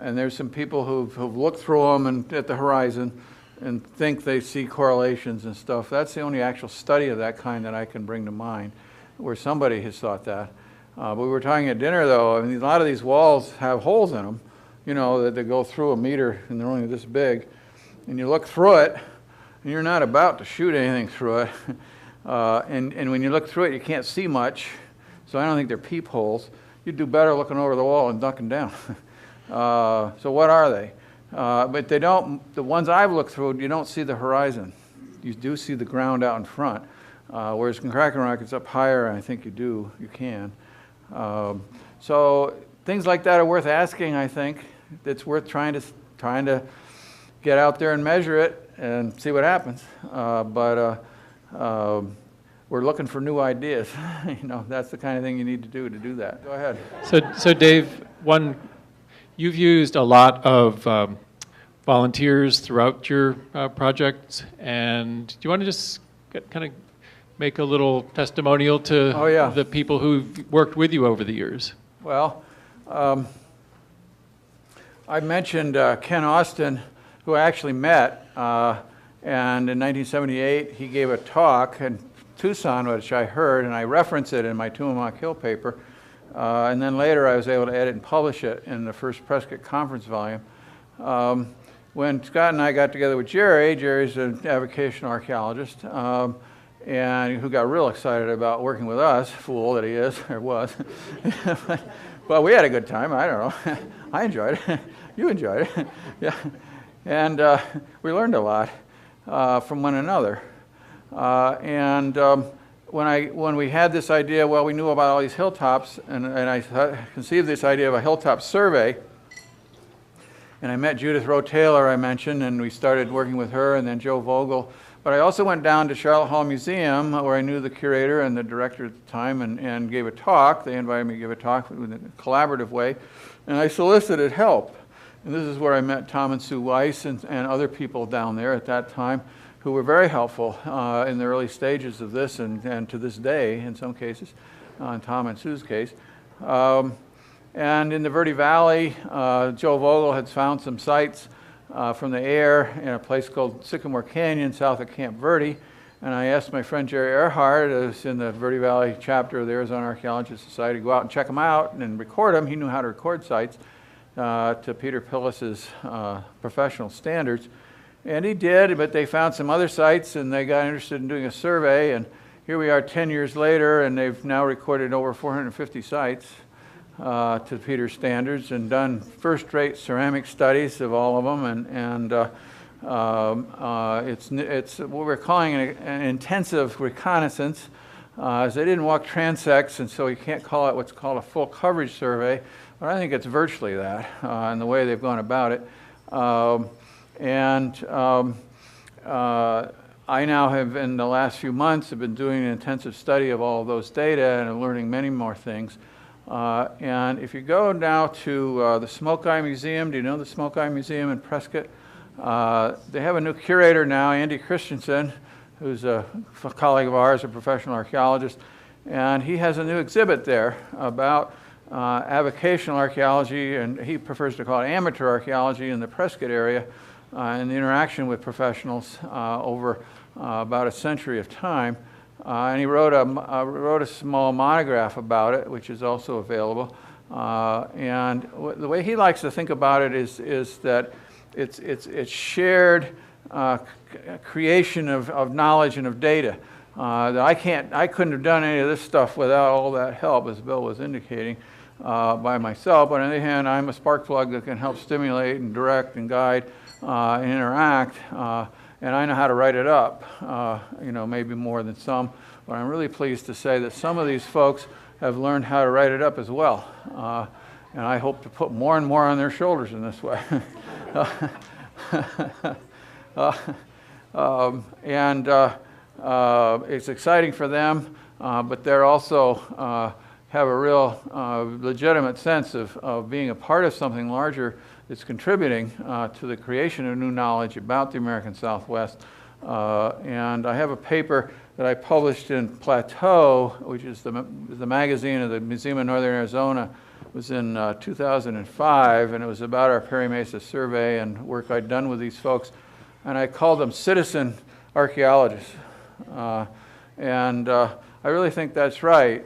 And there's some people who've looked through them and at the horizon and think they see correlations and stuff. That's the only actual study of that kind that I can bring to mind, where somebody has thought that. But we were talking at dinner, though, I mean, a lot of these walls have holes in them, you know, that they go through a meter, and they're only this big. And you look through it, and you're not about to shoot anything through it. And when you look through it, you can't see much, so I don't think they're peepholes. You'd do better looking over the wall and ducking down. So what are they? But they don't, the ones I've looked through, you don't see the horizon. You do see the ground out in front. Whereas in Kraken Rock, it's up higher, and I think you can. So things like that are worth asking, I think. It's worth trying to get out there and measure it and see what happens. But we're looking for new ideas. You know, that's the kind of thing you need to do that. Go ahead. So Dave, you've used a lot of volunteers throughout your project, and do you want to just kind of make a little testimonial to the people who've worked with you over the years? Well, I mentioned Ken Austin, who I actually met, and in 1978 he gave a talk in Tucson, which I heard, and I reference it in my Tumamoc Hill paper. And then later I was able to edit and publish it in the first Prescott Conference volume. When Scott and I got together with Jerry's an avocational archaeologist, and who got real excited about working with us, fool that he is, or was. But we had a good time, I don't know. I enjoyed it. You enjoyed it. Yeah. And we learned a lot from one another. When we had this idea, well, we knew about all these hilltops, and I conceived this idea of a hilltop survey. And I met Judith Rowe Taylor, I mentioned, and we started working with her, and then Joe Vogel. But I also went down to Charlotte Hall Museum, where I knew the curator and the director at the time, and gave a talk. They invited me to give a talk in a collaborative way, and I solicited help. And this is where I met Tom and Sue Weiss and other people down there at that time, who were very helpful in the early stages of this, and to this day in some cases, in Tom and Sue's case. And in the Verde Valley, Joe Vogel had found some sites from the air in a place called Sycamore Canyon south of Camp Verde. And I asked my friend Jerry Earhart, who's in the Verde Valley chapter of the Arizona Archaeological Society, to go out and check them out and record them. He knew how to record sites to Peter Pillis's professional standards. And he did, but they found some other sites, and they got interested in doing a survey. And here we are 10 years later, and they've now recorded over 450 sites to Peter's standards, and done first-rate ceramic studies of all of them. It's what we're calling an intensive reconnaissance, as they didn't walk transects, and so you can't call it what's called a full coverage survey. But I think it's virtually that in the way they've gone about it. I now have, in the last few months, have been doing an intensive study of all of those data and I'm learning many more things. And if you go now to the Smoke Eye Museum, do you know the Smoke Eye Museum in Prescott? They have a new curator now, Andy Christensen, who's a colleague of ours, a professional archaeologist, and he has a new exhibit there about avocational archaeology, and he prefers to call it amateur archaeology in the Prescott area, and the interaction with professionals over about a century of time. And he wrote a small monograph about it, which is also available. And the way he likes to think about it is that it's shared creation of knowledge and of data. That I couldn't have done any of this stuff without all that help, as Bill was indicating, by myself. But on the other hand, I'm a spark plug that can help stimulate and direct and guide and interact. And I know how to write it up, you know, maybe more than some. But I'm really pleased to say that some of these folks have learned how to write it up as well. And I hope to put more and more on their shoulders in this way. It's exciting for them, but they're also have a real legitimate sense of being a part of something larger that's contributing to the creation of new knowledge about the American Southwest. And I have a paper that I published in Plateau, which is the magazine of the Museum of Northern Arizona. It was in 2005, and it was about our Perry Mesa survey and work I'd done with these folks. And I called them citizen archaeologists. I really think that's right.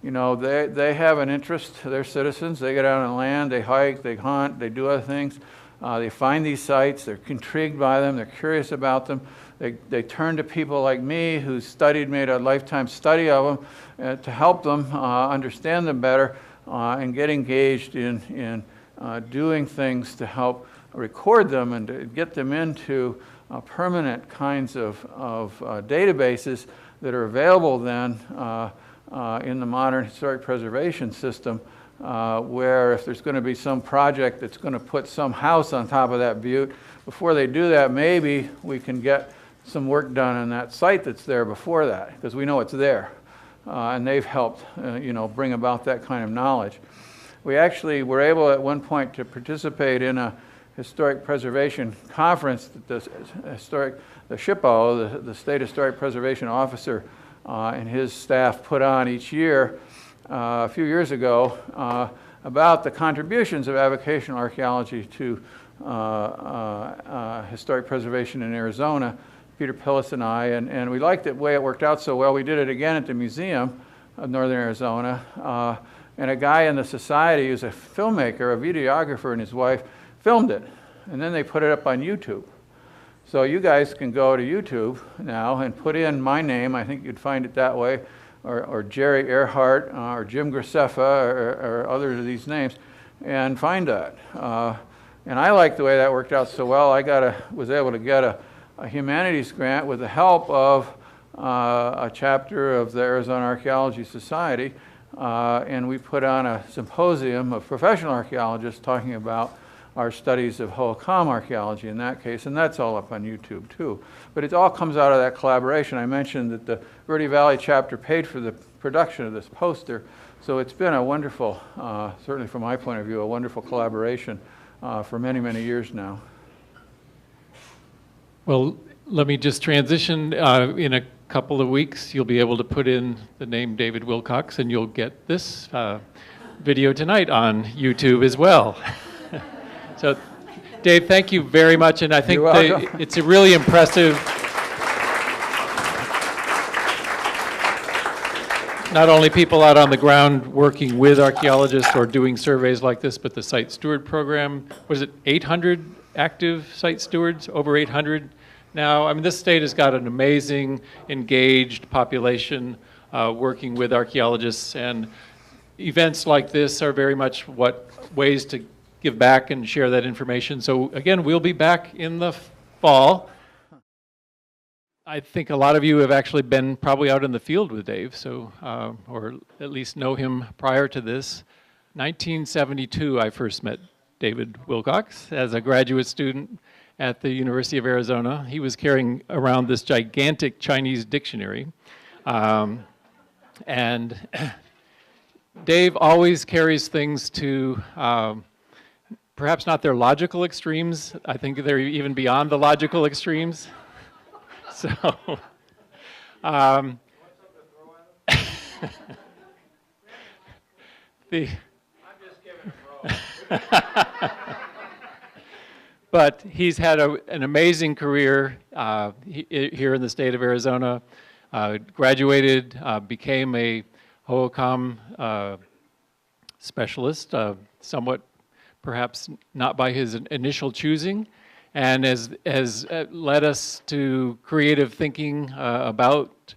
You know, they have an interest. They're citizens. They get out on land, they hike, they hunt, they do other things. They find these sites. They're intrigued by them. They're curious about them. They turn to people like me who made a lifetime study of them to help them understand them better and get engaged in doing things to help record them and to get them into permanent kinds of databases that are available then in the modern historic preservation system, where if there's going to be some project that's going to put some house on top of that butte, before they do that, maybe we can get some work done on that site that's there before that, because we know it's there. And they've helped you know, bring about that kind of knowledge. We actually were able at one point to participate in a historic preservation conference that the SHPO, the State Historic Preservation Officer, and his staff put on each year a few years ago about the contributions of avocational archaeology to historic preservation in Arizona, Peter Pillis and I, and we liked the way it worked out so well. We did it again at the Museum of Northern Arizona, and a guy in the society who's a filmmaker, a videographer, and his wife filmed it, and then they put it up on YouTube. So you guys can go to YouTube now and put in my name, I think you'd find it that way, or Jerry Earhart, or Jim Graceffa, or other of these names, and find that. And I like the way that worked out so well. I was able to get a humanities grant with the help of a chapter of the Arizona Archaeology Society, and we put on a symposium of professional archaeologists talking about our studies of Hohokam archaeology in that case, and that's all up on YouTube too. But it all comes out of that collaboration. I mentioned that the Verde Valley chapter paid for the production of this poster, so it's been a wonderful, certainly from my point of view, a wonderful collaboration for many, many years now. Well, let me just transition. In a couple of weeks, you'll be able to put in the name David Wilcox, and you'll get this video tonight on YouTube as well. So, Dave, thank you very much, and I think it's a really impressive. Not only people out on the ground working with archaeologists or doing surveys like this, but the site steward program. Was it 800 active site stewards? Over 800 now. I mean, this state has got an amazing, engaged population working with archaeologists, and events like this are very much ways to give back and share that information. So again, we'll be back in the fall. I think a lot of you have actually been probably out in the field with Dave, so or at least know him prior to this. 1972, I first met David Wilcox as a graduate student at the University of Arizona. He was carrying around this gigantic Chinese dictionary. And Dave always carries things to perhaps not their logical extremes. I think they're even beyond the logical extremes. So, the. But he's had an amazing career here in the state of Arizona. Graduated, became a HOACOM specialist, somewhat perhaps not by his initial choosing, and has led us to creative thinking about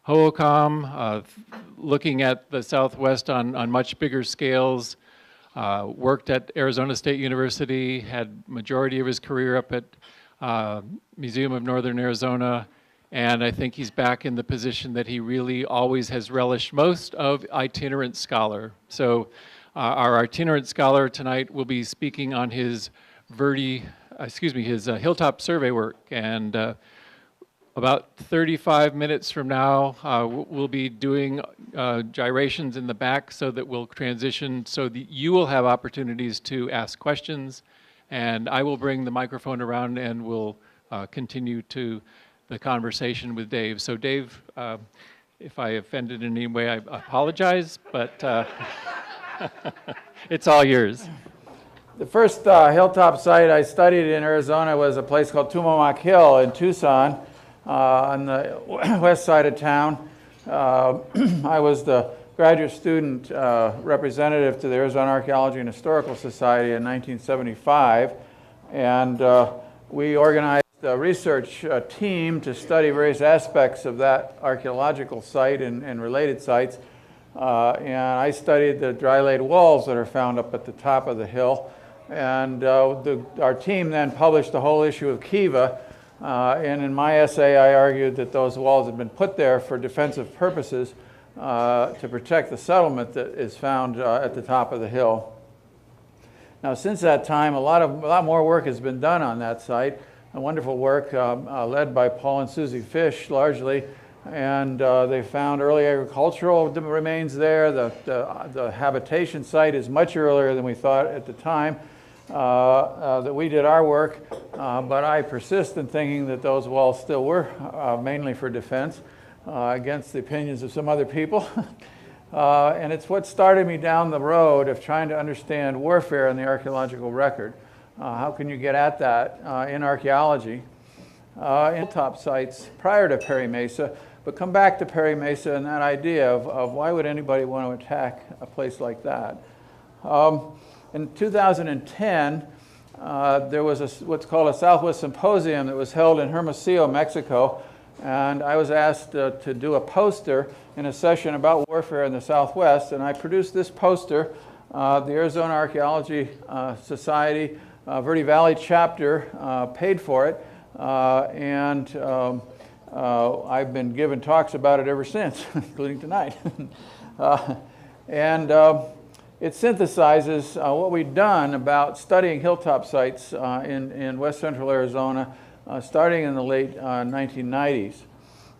HOACOM, looking at the Southwest on much bigger scales. Worked at Arizona State University, had majority of his career up at Museum of Northern Arizona, and I think he's back in the position that he really always has relished most of, itinerant scholar. So our itinerant scholar tonight will be speaking on his his Hilltop survey work, and about 35 minutes from now, we'll be doing gyrations in the back so that we'll transition so that you will have opportunities to ask questions, and I will bring the microphone around and we'll continue to the conversation with Dave. So Dave, if I offended in any way, I apologize, but it's all yours. The first hilltop site I studied in Arizona was a place called Tumamoc Hill in Tucson, on the west side of town. I was the graduate student representative to the Arizona Archaeology and Historical Society in 1975, and we organized a research team to study various aspects of that archaeological site and related sites. And I studied the dry-laid walls that are found up at the top of the hill. And our team then published the whole issue of Kiva. And in my essay, I argued that those walls had been put there for defensive purposes to protect the settlement that is found at the top of the hill. Now, since that time, a lot more work has been done on that site. A wonderful work led by Paul and Susie Fish, largely. And they found early agricultural remains there. The habitation site is much earlier than we thought at the time that we did our work, but I persist in thinking that those walls still were mainly for defense against the opinions of some other people. And it's what started me down the road of trying to understand warfare in the archaeological record. How can you get at that in archaeology? In top sites prior to Perry Mesa, but come back to Perry Mesa and that idea of why would anybody want to attack a place like that. In 2010, there was what's called a Southwest Symposium that was held in Hermosillo, Mexico, and I was asked to do a poster in a session about warfare in the Southwest, and I produced this poster. The Arizona Archaeology Society Verde Valley chapter paid for it, and I've been giving talks about it ever since, including tonight. It synthesizes what we've done about studying hilltop sites in west central Arizona starting in the late 1990s.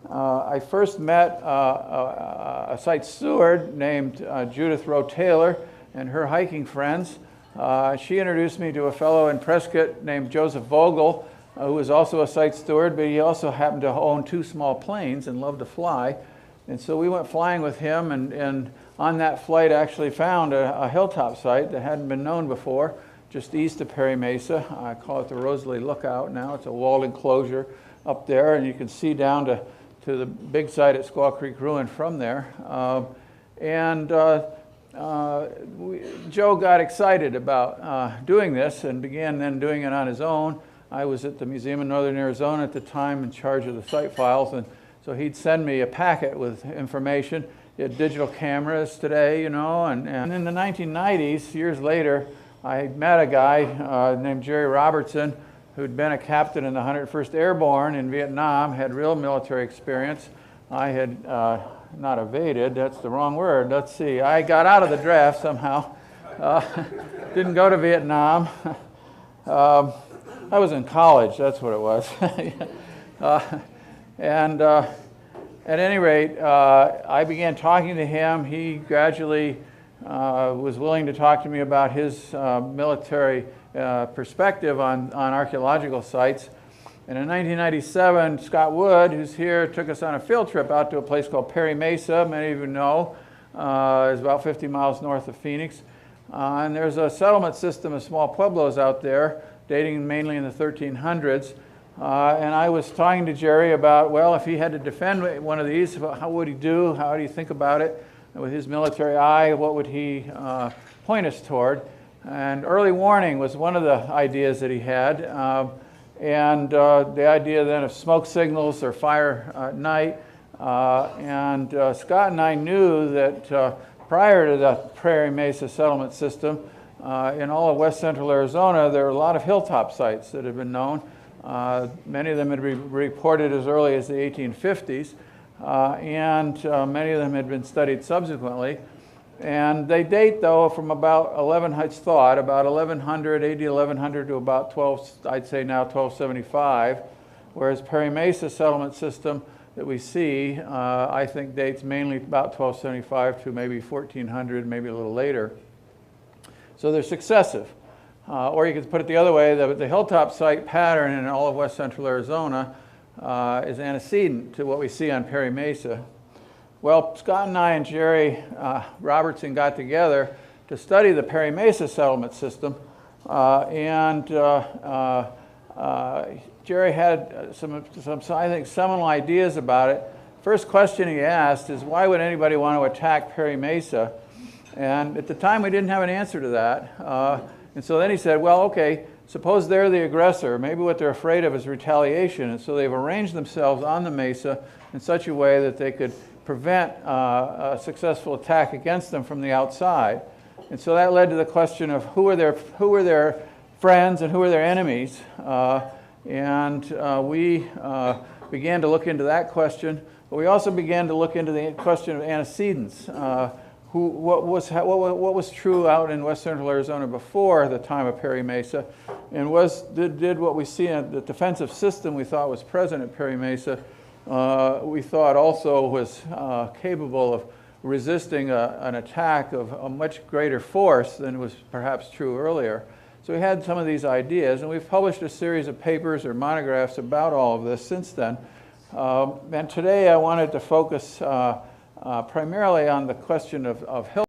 I first met a site steward named Judith Rowe Taylor and her hiking friends. She introduced me to a fellow in Prescott named Joseph Vogel, who was also a site steward, but he also happened to own 2 small planes and loved to fly. And so we went flying with him, and on that flight actually found a hilltop site that hadn't been known before, just east of Perry Mesa. I call it the Rosalie Lookout now. It's a walled enclosure up there, and you can see down to the big site at Squaw Creek Ruin from there. Joe got excited about doing this and began then doing it on his own. I was at the Museum of Northern Arizona at the time in charge of the site files, and so he'd send me a packet with information. He had digital cameras today, you know, and in the 1990s, years later, I met a guy named Jerry Robertson who'd been a captain in the 101st Airborne in Vietnam, had real military experience. I had not evaded, that's the wrong word. Let's see, I got out of the draft somehow. Didn't go to Vietnam. I was in college, that's what it was. At any rate, I began talking to him. He gradually was willing to talk to me about his military perspective on archaeological sites. And in 1997, Scott Wood, who's here, took us on a field trip out to a place called Perry Mesa, many of you know. is about 50 miles north of Phoenix. And there's a settlement system of small pueblos out there, dating mainly in the 1300s. And I was talking to Jerry about, well, if he had to defend one of these, how would he do? How do you think about it? And with his military eye, what would he point us toward? And early warning was one of the ideas that he had. And the idea then of smoke signals or fire at night. Scott and I knew that prior to the Prairie Mesa settlement system, in all of west central Arizona, there were a lot of hilltop sites that had been known. Many of them had been reported as early as the 1850s, and many of them had been studied subsequently. And they date, though, from about 1100, AD 1100 to about 1275, whereas Prairie Mesa settlement system that we see, I think dates mainly about 1275 to maybe 1400, maybe a little later. So they're successive. Or you could put it the other way, the hilltop site pattern in all of west central Arizona is antecedent to what we see on Prairie Mesa. Well, Scott and I and Jerry Robertson got together to study the Prairie Mesa settlement system, Jerry had some, I think, seminal ideas about it. First question he asked is, why would anybody want to attack Prairie Mesa? And at the time, we didn't have an answer to that. And so then he said, well, okay, suppose they're the aggressor. Maybe what they're afraid of is retaliation. And so they've arranged themselves on the mesa in such a way that they could prevent a successful attack against them from the outside. And so that led to the question of who are their friends and who are their enemies. We began to look into that question, but we also began to look into the question of antecedents. What was true out in west central Arizona before the time of Prairie Mesa, and did what we see in the defensive system we thought was present at Prairie Mesa, we thought also was capable of resisting an attack of a much greater force than was perhaps true earlier. So we had some of these ideas, and we've published a series of papers or monographs about all of this since then. And today I wanted to focus primarily on the question of Hilltop.